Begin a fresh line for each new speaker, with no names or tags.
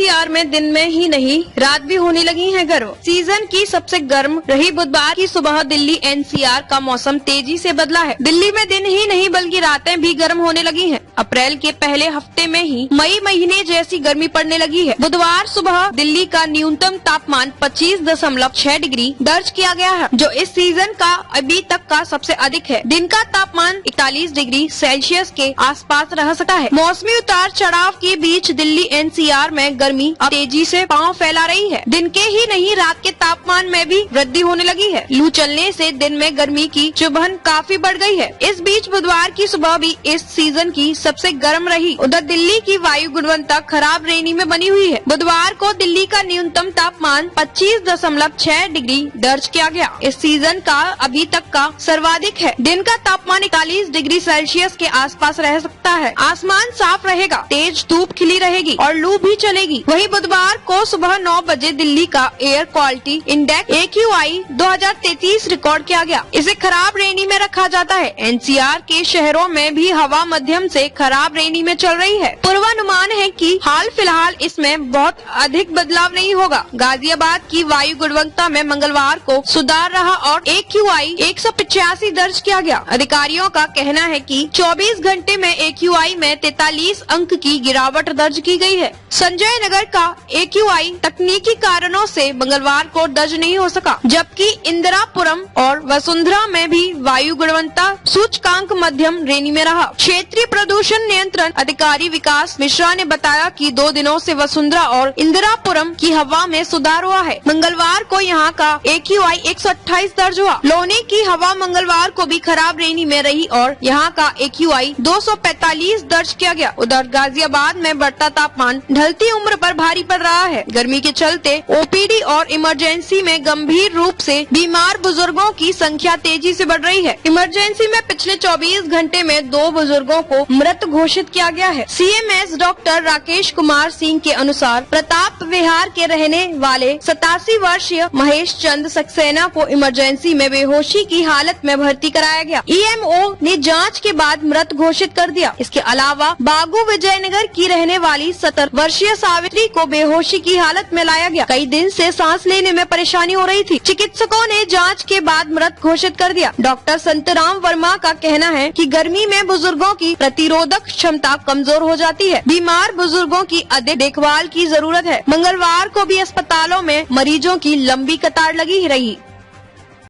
NCR में दिन में ही नहीं रात भी होने लगी है गर्म। सीजन की सबसे गर्म रही बुधवार की सुबह दिल्ली एनसीआर का मौसम तेजी से बदला है। दिल्ली में दिन ही नहीं बल्कि रातें भी गर्म होने लगी हैं। अप्रैल के पहले हफ्ते में ही मई महीने जैसी गर्मी पड़ने लगी है। बुधवार सुबह दिल्ली का न्यूनतम तापमान 25.6 डिग्री दर्ज किया गया है, जो इस सीजन का अभी तक का सबसे अधिक है। दिन का तापमान 41 डिग्री सेल्सियस के आसपास रह सकता है। मौसमी उतार चढ़ाव के बीच दिल्ली एनसीआर में गर्मी अब तेजी से पांव फैला रही है। दिन के ही नहीं रात के तापमान में भी वृद्धि होने लगी है। लू चलने से दिन में गर्मी की चुभन काफी बढ़ गई है। इस बीच बुधवार की सुबह भी इस सीजन की सबसे गर्म रही। उधर दिल्ली की वायु गुणवत्ता खराब श्रेणी में बनी हुई है। बुधवार को दिल्ली का न्यूनतम तापमान 25.6 डिग्री दर्ज किया गया। इस सीजन का अभी तक का सर्वाधिक है। दिन का तापमान 41 डिग्री सेल्सियस के आसपास रह सकता है। आसमान साफ रहेगा, तेज धूप खिली रहेगी और लू भी चलेगी। वहीं बुधवार को सुबह 9 बजे दिल्ली का air quality index AQI 2033 record किया गया। इसे खराब श्रेणी में रखा जाता है। एनसीआर के शहरों में भी हवा मध्यम से खराब श्रेणी में चल रही है। पूर्वानुमान है कि हाल फिलहाल इसमें बहुत अधिक बदलाव नहीं होगा। गाजियाबाद की वायु गुणवत्ता में मंगलवार को सुधार रहा और AQI 185 दर्ज किया गया। अधिकारियों का कहना है कि 24 घंटे में AQI में 43 अंक की गिरावट दर्ज की गई है। संजय नगर का AQI तकनीकी कारणों से मंगलवार को दर्ज नहीं हो सका, जबकि इंदिरापुरम और वसुंधरा में भी वायु गुणवत्ता सूचकांक मध्यम श्रेणी में रहा। क्षेत्रीय प्रदूषण नियंत्रण अधिकारी विकास मिश्रा ने बताया कि 2 दिनों से वसुंधरा और इंदिरापुरम की हवा में सुधार हुआ है। मंगलवार को यहां का AQI 128 दर्ज हुआ। लोनी की हवा मंगलवार को भी खराब श्रेणी में रही और यहां का AQI 245 दर्ज किया गया। उधर गाजियाबाद में बढ़ता तापमान ढलती उम्र पर भारी पड़ रहा है। गर्मी के चलते OPD और इमरजेंसी में गंभीर रूप से बीमार बुजुर्गों की संख्या तेजी से बढ़ रही है। इमरजेंसी में पिछले 24 घंटे में 2 बुजुर्गों को मृत घोषित किया गया है। CMS डॉक्टर राकेश कुमार सिंह के अनुसार प्रताप विहार के रहने वाले 87 वर्षीय महेश चंद सक्सेना को इमरजेंसी में बेहोशी की हालत में भर्ती कराया गया। EMO ने जांच के बाद मृत घोषित कर दिया। इसके अलावा बागू विजयनगर की रहने वाली 70 वर्षीय सावित्री को बेहोशी की हालत में लाया गया। कई दिन से सांस लेने में परेशानी हो रही थी। चिकित्सकों ने जांच के बाद मृत घोषित कर दिया। डॉक्टर संतराम वर्मा का कहना है कि गर्मी में बुजुर्गों की प्रतिरोधक क्षमता कमजोर हो जाती है। बीमार बुजुर्गों की अधिक देखभाल की जरूरत है। मंगलवार को भी अस्पतालों में मरीजों की लंबी कतार लगी रही।